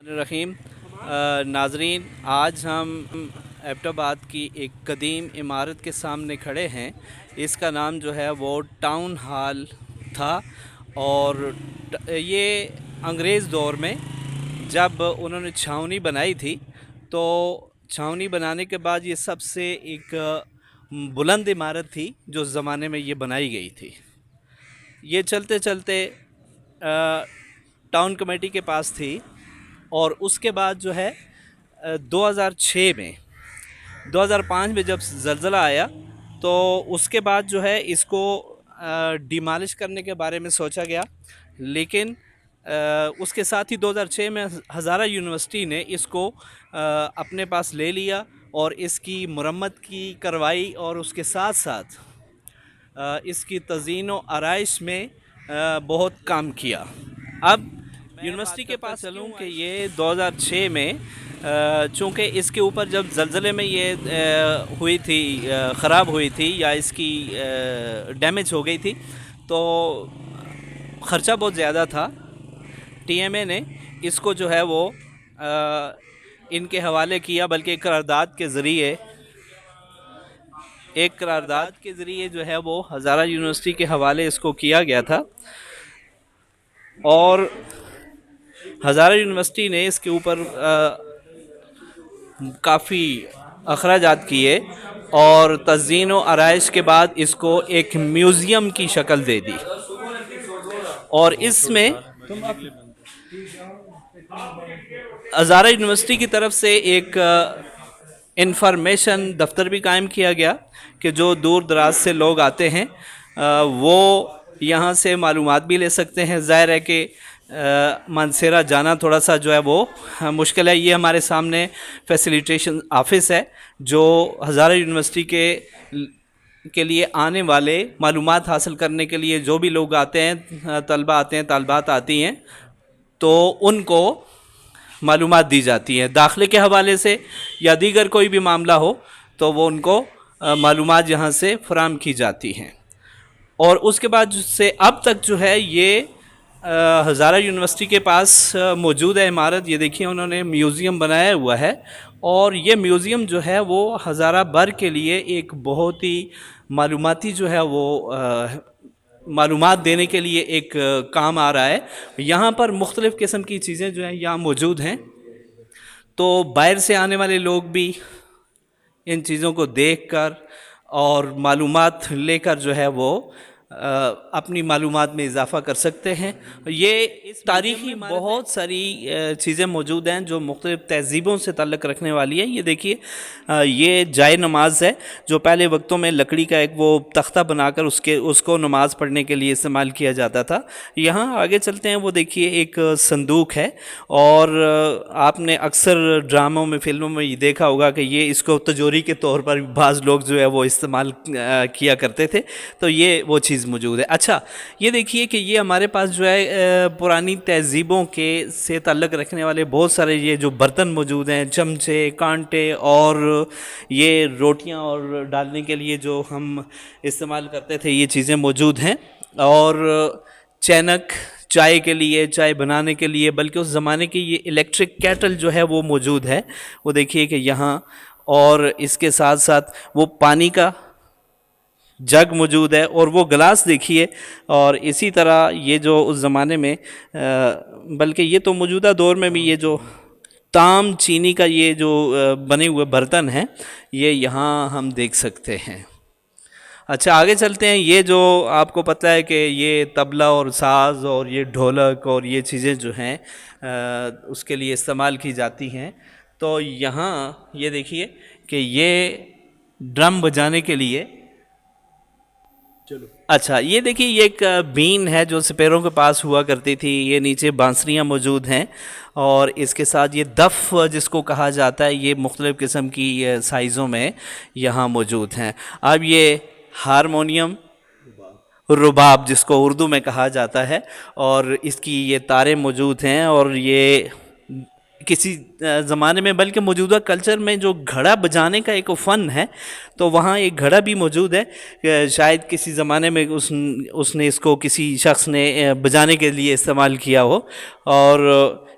रहीम नाजरीन, आज हम एबटाबाद की एक कदीम इमारत के सामने खड़े हैं। इसका नाम जो है वो टाउन हॉल था और ये अंग्रेज़ दौर में जब उन्होंने छावनी बनाई थी, तो छावनी बनाने के बाद ये सबसे एक बुलंद इमारत थी जो ज़माने में ये बनाई गई थी। ये चलते चलते टाउन कमेटी के पास थी और उसके बाद जो है 2006 में 2005 में जब ज़लज़ला आया तो उसके बाद जो है इसको डिमॉलिश करने के बारे में सोचा गया, लेकिन उसके साथ ही 2006 में हज़ारा यूनिवर्सिटी ने इसको अपने पास ले लिया और इसकी मरम्मत की करवाई और उसके साथ साथ इसकी तज़ीन व आराइश में बहुत काम किया। अब यूनिवर्सिटी के पास चलूँ कि ये 2006 में चूँकि इसके ऊपर जब ज़लज़ले में ये हुई थी, ख़राब हुई थी या इसकी डैमेज हो गई थी, तो ख़र्चा बहुत ज़्यादा था। टीएमए ने इसको जो है वो इनके हवाले किया, बल्कि एक करारदाद के ज़रिए जो है वो हज़ारा यूनिवर्सिटी के हवाले इसको किया गया था और हज़ारा यूनिवर्सिटी ने इसके ऊपर काफ़ी अखराजात किए और तज़ीन व आराइश के बाद इसको एक म्यूज़ियम की शक्ल दे दी और इसमें हज़ारा यूनिवर्सिटी की तरफ से एक इंफॉर्मेशन दफ्तर भी कायम किया गया कि जो दूर दराज से लोग आते हैं वो यहाँ से मालूमात भी ले सकते हैं। ज़ाहिर है कि मानसेरा जाना थोड़ा सा जो है वो मुश्किल है। ये हमारे सामने फैसिलिटेशन ऑफिस है जो हज़ारा यूनिवर्सिटी के लिए आने वाले मालूमात हासिल करने के लिए जो भी लोग आते हैं, तलबा आते हैं, तालबात आती हैं, तो उनको मालूमात दी जाती हैं दाखिले के हवाले से या दीगर कोई भी मामला हो तो वो उनको मालूमात यहाँ से फराम की जाती हैं। और उसके बाद से अब तक जो है ये हज़ारा यूनिवर्सिटी के पास मौजूद है इमारत। ये देखिए उन्होंने म्यूज़ियम बनाया हुआ है और ये म्यूज़ियम जो है वो हज़ारा भर के लिए एक बहुत ही मालूमाती जो है वो मालूमात देने के लिए एक काम आ रहा है। यहाँ पर मुख्तलिफ़ किस्म की चीज़ें जो हैं यहाँ मौजूद हैं, तो बाहर से आने वाले लोग भी इन चीज़ों को देखकर और मालूमात लेकर जो है वो अपनी मालूमात में इजाफ़ा कर सकते हैं। ये इस तारीख़ी बहुत सारी चीज़ें मौजूद हैं जो मुख्तलिफ़ तहज़ीबों से ताल्लुक़ रखने वाली है। ये देखिए ये जाए नमाज है जो पहले वक्तों में लकड़ी का एक वो तख्ता बनाकर उसको नमाज़ पढ़ने के लिए इस्तेमाल किया जाता था। यहाँ आगे चलते हैं, वो देखिए एक संदूक है और आपने अक्सर ड्रामों में, फिल्मों में ये देखा होगा कि ये इसको तिजोरी के तौर पर बाज़ लोग जो है वो इस्तेमाल किया करते थे, तो ये वो चीज़ मौजूद है। अच्छा, ये देखिए कि ये हमारे पास जो है पुरानी तहज़ीबों के से ताल्लुक़ रखने वाले बहुत सारे ये जो बर्तन मौजूद हैं, चमचे, कांटे और ये रोटियां और डालने के लिए जो हम इस्तेमाल करते थे, ये चीज़ें मौजूद हैं। और चैनक चाय के लिए, चाय बनाने के लिए, बल्कि उस ज़माने की ये इलेक्ट्रिक केटल जो है वो मौजूद है, वो देखिए कि यहाँ। और इसके साथ साथ वो पानी का जग मौजूद है और वो गिलास देखिए। और इसी तरह ये जो उस ज़माने में बल्कि ये तो मौजूदा दौर में भी ये जो ताम चीनी का ये जो बने हुए बर्तन हैं ये यहाँ हम देख सकते हैं। अच्छा, आगे चलते हैं। ये जो आपको पता है कि ये तबला और साज़ और ये ढोलक और ये चीज़ें जो हैं उसके लिए इस्तेमाल की जाती हैं। तो यहाँ ये देखिए कि ये ड्रम बजाने के लिए, चलो अच्छा, ये देखिए ये एक बीन है जो सिपेरों के पास हुआ करती थी। ये नीचे बांसुरियाँ मौजूद हैं और इसके साथ ये दफ़ जिसको कहा जाता है, ये मुख्तलिफ़ किस्म की साइज़ों में यहाँ मौजूद हैं। अब ये हारमोनियम, रुबाब जिसको उर्दू में कहा जाता है, और इसकी ये तारें मौजूद हैं। और ये किसी ज़माने में, बल्कि मौजूदा कल्चर में जो घड़ा बजाने का एक फ़न है, तो वहाँ एक घड़ा भी मौजूद है। शायद किसी ज़माने में उसने इसको किसी शख्स ने बजाने के लिए इस्तेमाल किया हो। और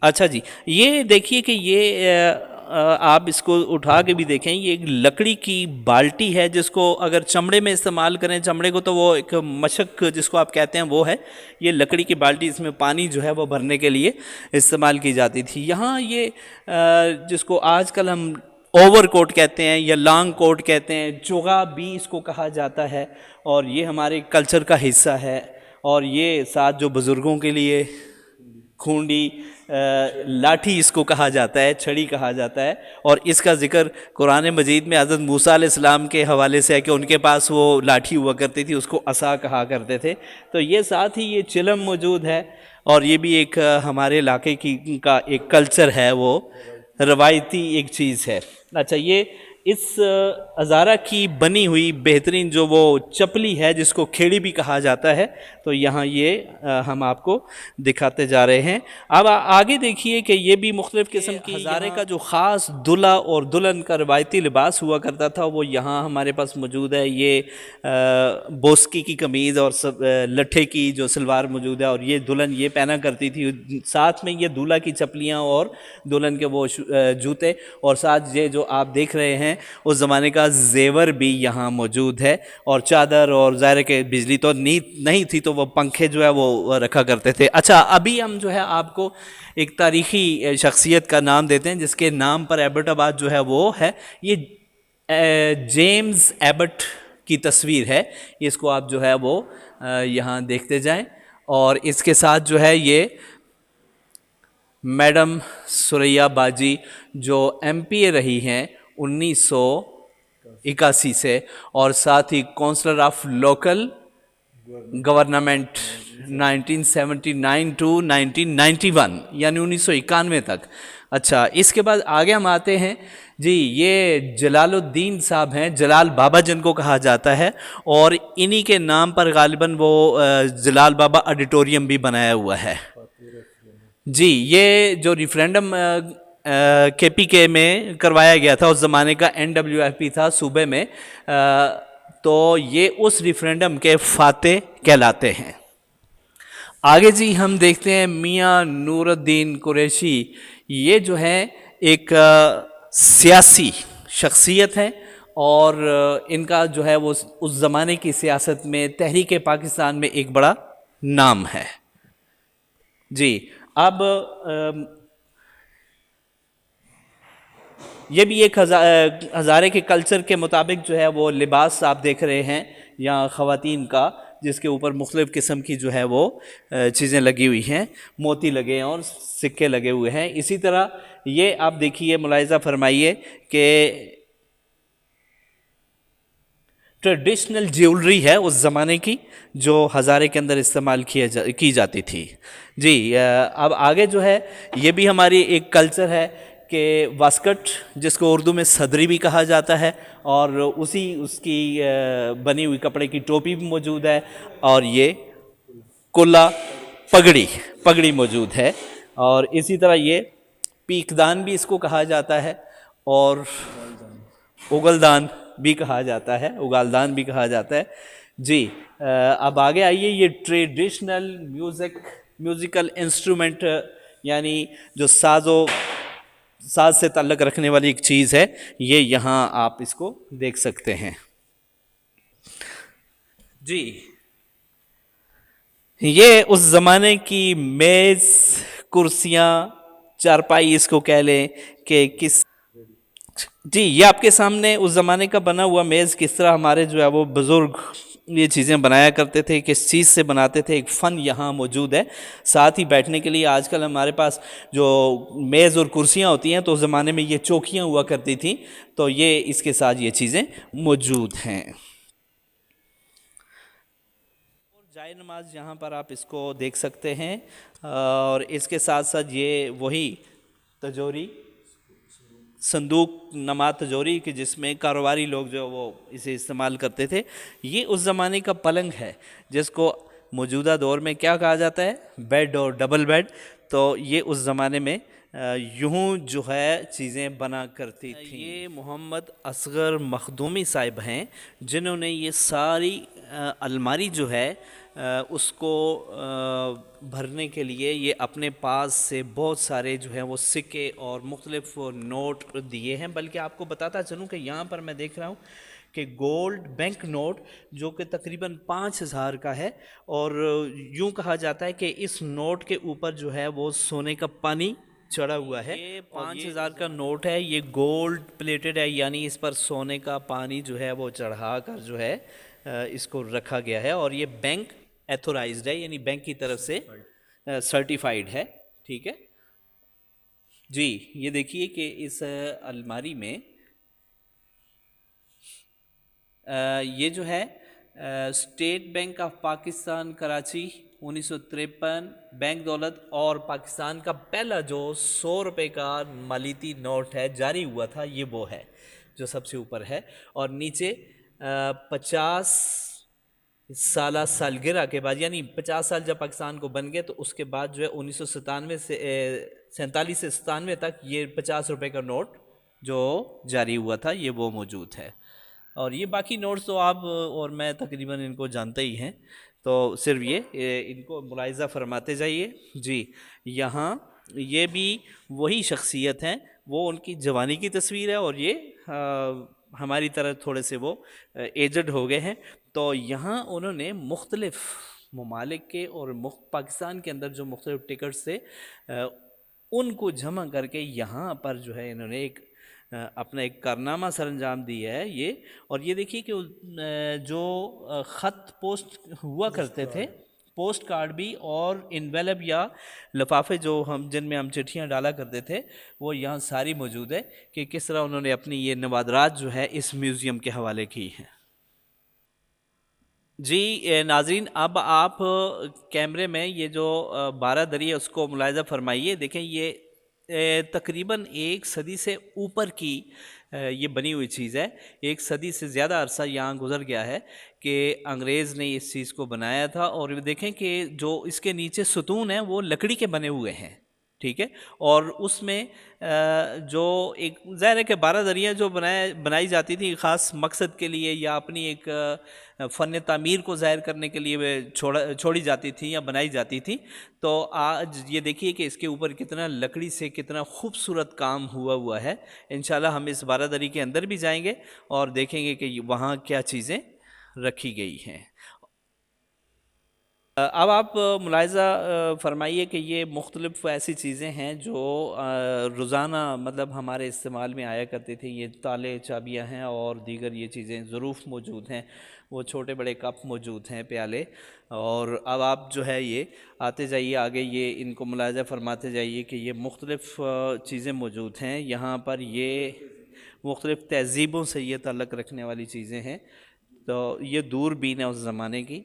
अच्छा जी, ये देखिए कि ये आप इसको उठा के भी देखें, ये एक लकड़ी की बाल्टी है जिसको अगर चमड़े में इस्तेमाल करें, चमड़े को तो वो एक मशक जिसको आप कहते हैं वो है। ये लकड़ी की बाल्टी, इसमें पानी जो है वो भरने के लिए इस्तेमाल की जाती थी। यहाँ ये जिसको आजकल हम ओवर कोट कहते हैं या लॉन्ग कोट कहते हैं, चोगा भी इसको कहा जाता है, और ये हमारे कल्चर का हिस्सा है। और ये साथ जो बुज़ुर्गों के लिए खूंडी, लाठी इसको कहा जाता है, छड़ी कहा जाता है। और इसका जिक्र कुरान मजीद में हज़रत मूसा अलैहिस्सलाम के हवाले से है कि उनके पास वो लाठी हुआ करती थी, उसको असा कहा करते थे। तो ये साथ ही ये चिलम मौजूद है, और ये भी एक हमारे इलाके की का एक कल्चर है, वो रवायती एक चीज़ है। अच्छा, ये इस अज़ारा की बनी हुई बेहतरीन जो वो चपली है जिसको खेड़ी भी कहा जाता है, तो यहाँ ये हम आपको दिखाते जा रहे हैं। अब आगे देखिए कि ये भी मुख्तलिफ़ किस्म की हज़ारे का जो ख़ास दूल्हा और दुल्हन का रवायती लिबास हुआ करता था वो यहाँ हमारे पास मौजूद है। ये बोस्की की कमीज़ और लट्ठे की जो सलवार मौजूद है, और ये दुल्हन ये पहना करती थी। साथ में ये दूल्हा की चपलियाँ और दुल्हन के वो जूते, और साथ ये जो आप देख रहे हैं उस ज़माने का जेवर भी यहाँ मौजूद है। और चादर, और ज़ाहिर के बिजली तो नहीं थी, तो वो पंखे जो है वो रखा करते थे। अच्छा, अभी हम जो है आपको एक तारीख़ी शख्सियत का नाम देते हैं जिसके नाम पर एबटाबाद जो है वो है। ये जेम्स एबट की तस्वीर है, इसको आप जो है वो यहाँ देखते जाएं। और इसके साथ जो है ये मैडम सुरैया बाजी जो एमपीए रही हैं 1981 से, और साथ ही councillor of local government 1979 to 1991, यानी 1991 तक। अच्छा, इसके बाद आगे हम आते हैं जी। ये जलालुद्दीन साहब हैं, जलाल बाबा जिनको कहा जाता है, और इन्हीं के नाम पर गालिबन वो जलाल बाबा ऑडिटोरियम भी बनाया हुआ है जी। ये जो रिफरेंडम केपीके में करवाया गया था, उस ज़माने का एनडब्ल्यूएफपी था सूबे में, तो ये उस रिफरेंडम के फाते कहलाते हैं। आगे जी हम देखते हैं मियाँ नूरुद्दीन कुरैशी। ये जो है एक सियासी शख्सियत है, और इनका जो है वो उस ज़माने की सियासत में तहरीक पाकिस्तान में एक बड़ा नाम है जी। अब ये भी एक हज़ारे के कल्चर के मुताबिक जो है वो लिबास आप देख रहे हैं यहाँ ख़वातीन का, जिसके ऊपर मुख्तलिफ़ किस्म की जो है वो चीज़ें लगी हुई हैं, मोती लगे हैं और सिक्के लगे हुए हैं। इसी तरह ये आप देखिए, मुलाहिज़ा फरमाइए कि ट्रेडिशनल ज्वेलरी है उस ज़माने की जो हज़ारे के अंदर इस्तेमाल की जाती थी जी। अब आगे जो है ये भी हमारी एक कल्चर है कि वास्कट, जिसको उर्दू में सदरी भी कहा जाता है, और उसकी बनी हुई कपड़े की टोपी भी मौजूद है, और ये कुल्ला पगड़ी मौजूद है। और इसी तरह ये पीकदान भी इसको कहा जाता है, और उगलदान भी कहा जाता है, उगालदान भी कहा जाता है जी। अब आगे आइए, ये ट्रेडिशनल म्यूज़िकल इंस्ट्रूमेंट, यानी जो साज से ताल्लुक़ रखने वाली एक चीज़ है, ये यहाँ आप इसको देख सकते हैं जी। ये उस ज़माने की मेज़, कुर्सियाँ, चारपाई इसको कह लें कि किस जी। ये आपके सामने उस ज़माने का बना हुआ मेज़, किस तरह हमारे जो है वो बुज़ुर्ग ये चीज़ें बनाया करते थे, किस चीज़ से बनाते थे, एक फ़न यहाँ मौजूद है। साथ ही बैठने के लिए आजकल हमारे पास जो मेज़ और कुर्सियाँ होती हैं, तो उस ज़माने में ये चौकियाँ हुआ करती थी, तो ये इसके साथ ये चीज़ें मौजूद हैं। जाए नमाज यहाँ पर आप इसको देख सकते हैं, और इसके साथ साथ ये वही तजोरी, संदूक नमा तजोरी, कि जिसमें कारोबारी लोग जो वो इसे इस्तेमाल करते थे। ये उस ज़माने का पलंग है जिसको मौजूदा दौर में क्या कहा जाता है, बेड और डबल बेड। तो ये उस ज़माने में यूँ जो है चीज़ें बना करती थी। ये मोहम्मद असगर मखदूमी साहिब हैं जिन्होंने ये सारी अलमारी जो है उसको भरने के लिए ये अपने पास से बहुत सारे जो है वो सिक्के और मुख्तलिफ नोट दिए हैं। बल्कि आपको बताता चलूँ कि यहाँ पर मैं देख रहा हूँ कि गोल्ड बैंक नोट जो कि तकरीबन 5,000 का है, और यूँ कहा जाता है कि इस नोट के ऊपर जो है वो सोने का पानी चढ़ा हुआ है। ये 5,000 का नोट है, ये गोल्ड प्लेटेड है, यानी इस पर सोने का पानी जो है वो चढ़ा कर जो है इसको रखा गया है। और ये बैंक एथोराइज्ड है, यानी बैंक की तरफ से सर्टिफाइड है। ठीक है जी। ये देखिए कि इस अलमारी में ये जो है state bank of Pakistan Karachi 1953, bank दौलत, और पाकिस्तान का पहला जो 100 रुपये का मालियती नोट है जारी हुआ था, ये वो है जो सबसे ऊपर है। और नीचे 50 सालगिरह के बाद, यानी 50 साल जब पाकिस्तान को बन गए तो उसके बाद जो है 1997 से 47 से 97 तक ये 50 रुपये का नोट जो जारी हुआ था ये वो मौजूद है। और ये बाकी नोट्स तो आप और मैं तकरीबन इनको जानते ही हैं, तो सिर्फ ये इनको मुलाहिज़ा फरमाते जाइए जी। यहाँ ये भी वही शख्सियत हैं, वो उनकी जवानी की तस्वीर है, और ये हमारी तरह थोड़े से वो एजड हो गए हैं। तो यहाँ उन्होंने मुख्तलिफ़ ममालिक के और पाकिस्तान के अंदर जो मुख्तलिफ़ टिकट्स थे उनको जमा करके यहाँ पर जो है इन्होंने एक अपना एक कारनामा सरंजाम दिया है ये। और ये देखिए कि जो ख़त पोस्ट हुआ करते थे, पोस्ट कार्ड भी और इनवेलप या लिफाफे जो जिनमें हम चिट्ठियाँ डाला करते थे, वो यहाँ सारी मौजूद है कि किस तरह उन्होंने अपनी ये नवादरात जो है इस म्यूज़ियम के हवाले की हैं। जी नाज़रीन, अब आप कैमरे में ये जो बारादरी है उसको मुलाहिज़ा फरमाइए। देखें ये तकरीबन 1 सदी से ऊपर की ये बनी हुई चीज़ है। 1 सदी से ज़्यादा अरसा यहाँ गुज़र गया है कि अंग्रेज़ ने इस चीज़ को बनाया था। और देखें कि जो इसके नीचे सुतून हैं वो लकड़ी के बने हुए हैं, ठीक है। और उसमें जो एक ज़ाहिर है कि बारादरियाँ जो बनाई जाती थी ख़ास मकसद के लिए या अपनी एक फ़न तामीर को ज़ाहिर करने के लिए वे छोड़ी जाती थी या बनाई जाती थी। तो आज ये देखिए कि इसके ऊपर कितना लकड़ी से कितना खूबसूरत काम हुआ है। इंशाल्लाह हम इस बारादरी के अंदर भी जाएंगे और देखेंगे कि वहाँ क्या चीज़ें रखी गई हैं। अब आप मुलाहिज़ा फरमाइए कि ये मुख्तलिफ़ ऐसी चीज़ें हैं जो रोज़ाना मतलब हमारे इस्तेमाल में आया करती थी। ये ताले चाबियां हैं और दीगर ये चीज़ें ज़रूफ़ मौजूद हैं, वो छोटे बड़े कप मौजूद हैं, प्याले। और अब आप जो है ये आते जाइए आगे, ये इनको मुलाहिज़ा फरमाते जाइए कि ये मुख्तलिफ़ चीज़ें मौजूद हैं यहाँ पर। ये मुख्तलिफ़ तहज़ीबों से ये ताल्लुक़ रखने वाली चीज़ें हैं। तो ये दूरबीन है उस ज़माने की।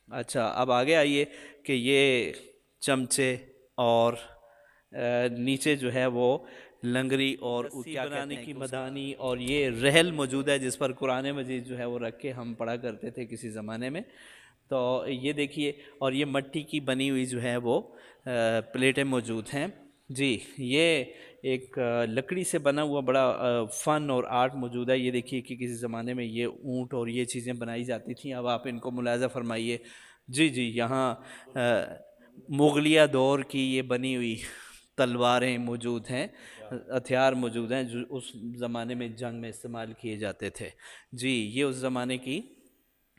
अच्छा, अब आगे आइए कि ये चमचे और नीचे जो है वो लंगरी और क्या बनाने की मदानी, और ये रहल मौजूद है जिस पर कुरान मजीद जो है वो रख के हम पढ़ा करते थे किसी ज़माने में। तो ये देखिए, और ये मिट्टी की बनी हुई जो है वो प्लेटें मौजूद हैं जी। ये एक लकड़ी से बना हुआ बड़ा फ़न और आर्ट मौजूद है। ये देखिए कि किसी ज़माने में ये ऊँट और ये चीज़ें बनाई जाती थी। अब आप इनको मुलाहिज़ा फरमाइए जी। जी, यहाँ मुग़लिया दौर की ये बनी हुई तलवारें मौजूद हैं, हथियार मौजूद हैं जो उस ज़माने में जंग में इस्तेमाल किए जाते थे जी। ये उस ज़माने की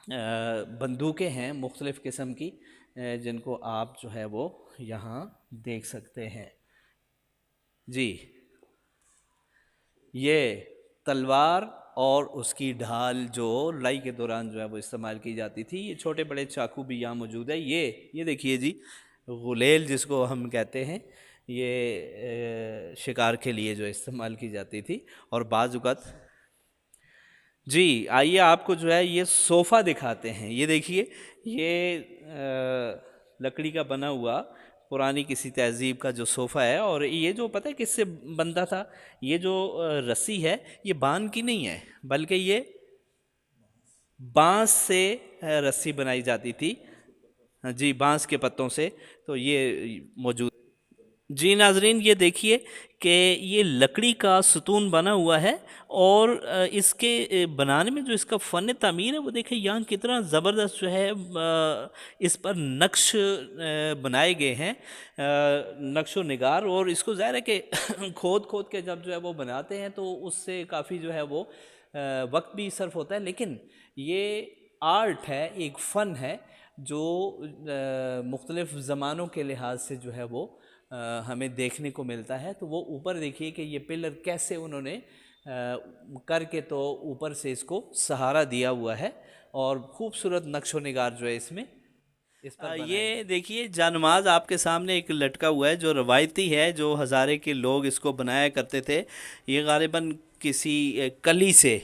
बंदूकें हैं मुख्तलिफ़ किस्म की, जिनको आप जो है वो यहाँ देख सकते हैं जी। ये तलवार और उसकी ढाल जो लड़ाई के दौरान जो है वो इस्तेमाल की जाती थी। ये छोटे बड़े चाकू भी यहाँ मौजूद है। ये देखिए जी, गुलेल जिसको हम कहते हैं, ये शिकार के लिए जो इस्तेमाल की जाती थी। और बाज़ जी, आइए आपको जो है ये सोफ़ा दिखाते हैं। ये देखिए, ये लकड़ी का बना हुआ पुरानी किसी तहज़ीब का जो सोफ़ा है। और ये जो पता है किससे बनता था, ये जो रस्सी है ये बान की नहीं है, बल्कि ये बांस से रस्सी बनाई जाती थी जी, बांस के पत्तों से। तो ये मौजूद जी नाजरीन, ये देखिए कि ये लकड़ी का सुतून बना हुआ है और इसके बनाने में जो इसका फ़न तामीर है वो देखिए यहाँ कितना ज़बरदस्त जो है इस पर नक्श बनाए गए हैं, नक्शो निगार। और इसको ज़ाहिर है कि खोद खोद के जब जो है वो बनाते हैं तो उससे काफ़ी जो है वो वक्त भी सर्फ होता है, लेकिन ये आर्ट है, एक फ़न है जो मुख्तलिफ़ ज़मानों के लिहाज से जो है वो हमें देखने को मिलता है। तो वो ऊपर देखिए कि ये पिलर कैसे उन्होंने करके तो ऊपर से इसको सहारा दिया हुआ है और खूबसूरत नक्शो निगार जो है इसमें इस पर ये देखिए जानमाज आपके सामने एक लटका हुआ है जो रवायती है, जो हज़ारे के लोग इसको बनाया करते थे। ये गालिबन किसी कली से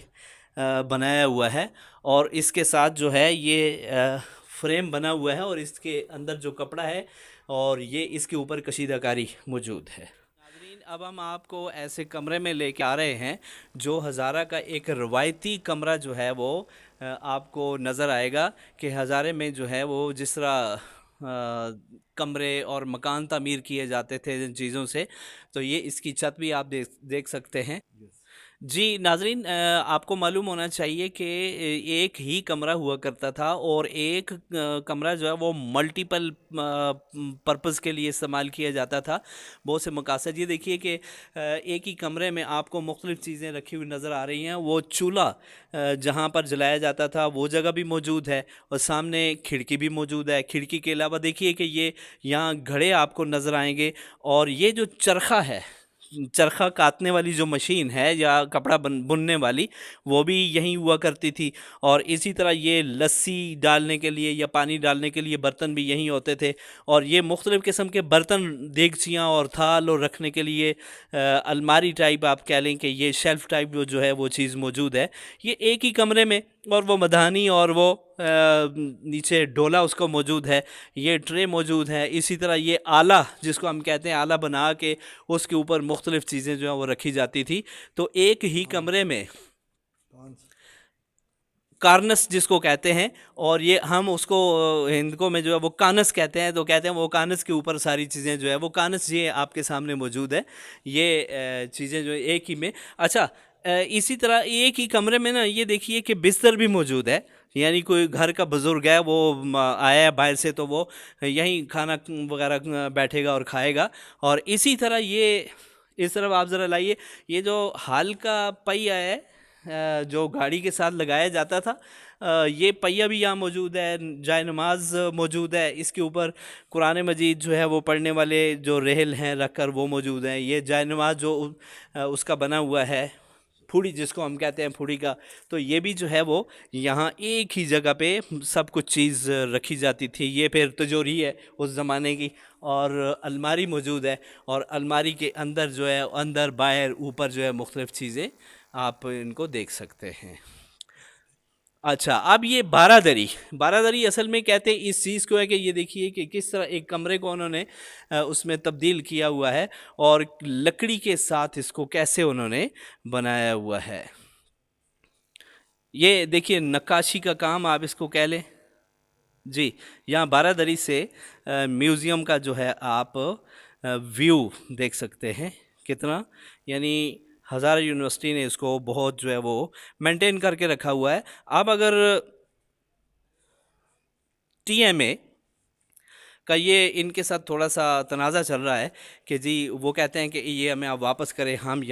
बनाया हुआ है और इसके साथ जो है ये फ्रेम बना हुआ है और इसके अंदर जो कपड़ा है और ये इसके ऊपर कशीदाकारी मौजूद है। नाज़रीन, अब हम आपको ऐसे कमरे में लेके आ रहे हैं जो हज़ारा का एक रवायती कमरा जो है वो आपको नज़र आएगा कि हज़ारे में जो है वो जिस तरह कमरे और मकान तामीर किए जाते थे जिन चीज़ों से, तो ये इसकी छत भी आप देख सकते हैं। जी नाज़रीन, आपको मालूम होना चाहिए कि एक ही कमरा हुआ करता था और एक कमरा जो है वो मल्टीपल पर्पज़ के लिए इस्तेमाल किया जाता था, बहुत से मकासद। ये देखिए कि एक ही कमरे में आपको मुख्तलिफ़ चीज़ें रखी हुई नज़र आ रही हैं। वो चूल्हा जहाँ पर जलाया जाता था वो जगह भी मौजूद है और सामने खिड़की भी मौजूद है। खिड़की के अलावा देखिए कि ये यहाँ घड़े आपको नज़र आएंगे और ये जो चरखा है, चरखा काटने वाली जो मशीन है या कपड़ा बुनने वाली, वो भी यहीं हुआ करती थी। और इसी तरह ये लस्सी डालने के लिए या पानी डालने के लिए बर्तन भी यहीं होते थे। और ये मुख्तलिफ़ किस्म के बर्तन, देगचियाँ और थाल और रखने के लिए अलमारी टाइप आप कह लें कि ये शेल्फ़ टाइप जो है वो चीज़ मौजूद है। ये एक ही कमरे में, और वो मधानी और वो नीचे डोला उसको मौजूद है, ये ट्रे मौजूद है। इसी तरह ये आला जिसको हम कहते हैं, आला बना के उसके ऊपर मुख्तलिफ़ चीज़ें जो हैं वो रखी जाती थी। तो एक ही कमरे में कार्नस जिसको कहते हैं, और ये हम उसको हिंदको में जो है वो कानस कहते हैं, तो कहते हैं वो कानस के ऊपर सारी चीज़ें जो है वो कानस ये आपके सामने मौजूद है। ये चीज़ें जो एक ही में। अच्छा, इसी तरह एक ही कमरे में ना ये देखिए कि बिस्तर भी मौजूद है, यानी कोई घर का बुज़ुर्ग है वो आया है बाहर से तो वो यहीं खाना वगैरह बैठेगा और खाएगा। और इसी तरह ये इस तरफ आप ज़रा लाइए, ये जो हाल का पहिया है जो गाड़ी के साथ लगाया जाता था, ये पहिया भी यहाँ मौजूद है। जाय नमाज मौजूद है, इसके ऊपर कुरान मजीद जो है वो पढ़ने वाले जो रहल हैं रख कर वो मौजूद हैं। ये जाय नमाज जो उसका बना हुआ है, फूड़ी जिसको हम कहते हैं फूड़ी का, तो ये भी जो है वो यहाँ एक ही जगह पे सब कुछ चीज़ रखी जाती थी। ये फिर तिजोरी है उस ज़माने की, और अलमारी मौजूद है, और अलमारी के अंदर जो है अंदर बाहर ऊपर जो है मुख्तलिफ़ चीज़ें आप इनको देख सकते हैं। अच्छा, अब ये बारादरी, बारादरी असल में कहते हैं इस चीज़ को है कि ये देखिए कि किस तरह एक कमरे को उन्होंने उसमें तब्दील किया हुआ है और लकड़ी के साथ इसको कैसे उन्होंने बनाया हुआ है। ये देखिए नक्काशी का काम आप इसको कह लें। जी, यहाँ बारादरी से म्यूज़ियम का जो है आप व्यू देख सकते हैं कितना, यानी हज़ारा यूनिवर्सिटी ने इसको बहुत जो है वो मेंटेन करके रखा हुआ है। अब अगर टीएमए का ये इनके साथ थोड़ा सा तनाज़ा चल रहा है कि जी वो कहते हैं कि ये हमें आप वापस करें, हम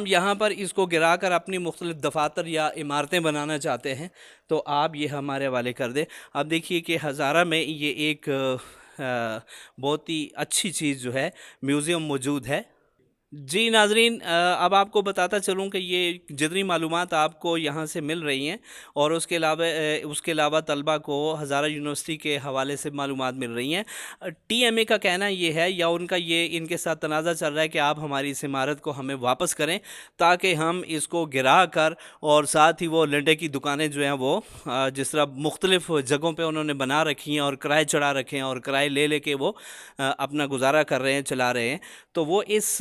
यहाँ पर इसको गिरा कर अपनी मुख्तलिफ़ दफातर या इमारतें बनाना चाहते हैं, तो आप ये हमारे हवाले कर दें। अब देखिए कि हज़ारा में ये एक बहुत ही अच्छी चीज़ जो है म्यूज़ियम मौजूद है। जी नाज़रीन, अब आपको बताता चलूँ कि ये जितनी मालूमात आपको यहाँ से मिल रही हैं और उसके अलावा तलबा को हज़ारा यूनिवर्सिटी के हवाले से मालूमात मिल रही हैं। टीएमए का कहना ये है, या उनका ये इनके साथ तनाज़ा चल रहा है कि आप हमारी इस इमारत को हमें वापस करें ताकि हम इसको गिरा कर, और साथ ही वो लंडे की दुकानें जो हैं वो जिस तरह मुख्तलिफ़ जगहों पर उन्होंने बना रखी हैं और किराए चढ़ा रखे हैं और किराए ले के वो अपना गुजारा कर रहे हैं, चला रहे हैं, तो वो इस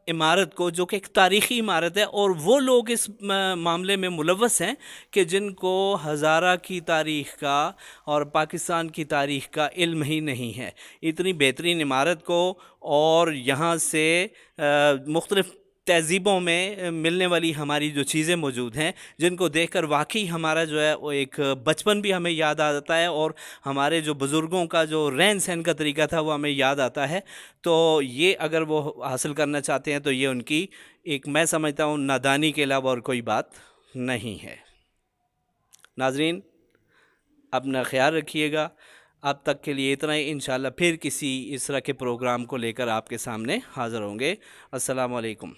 इमारत को, जो कि एक तारीख़ी इमारत है, और वो लोग इस मामले में मुलव्वस हैं कि जिनको हज़ारा की तारीख़ का और पाकिस्तान की तारीख़ का इल्म ही नहीं है। इतनी बेहतरीन इमारत को, और यहाँ से मुख्तलिफ़ तहज़ीबों में मिलने वाली हमारी जो चीज़ें मौजूद हैं, जिनको देखकर वाकई हमारा जो है वो एक बचपन भी हमें याद आ जाता है, और हमारे जो बुज़ुर्गों का जो रहन सहन का तरीका था वो हमें याद आता है। तो ये अगर वो हासिल करना चाहते हैं तो ये उनकी एक, मैं समझता हूँ, नादानी के अलावा और कोई बात नहीं है। नाज़रीन, अपना ख्याल रखिएगा। अब तक के लिए इतना ही। इंशाल्लाह फिर किसी इस तरह के प्रोग्राम को लेकर आपके सामने हाज़िर होंगे। अस्सलामु अलैकुम।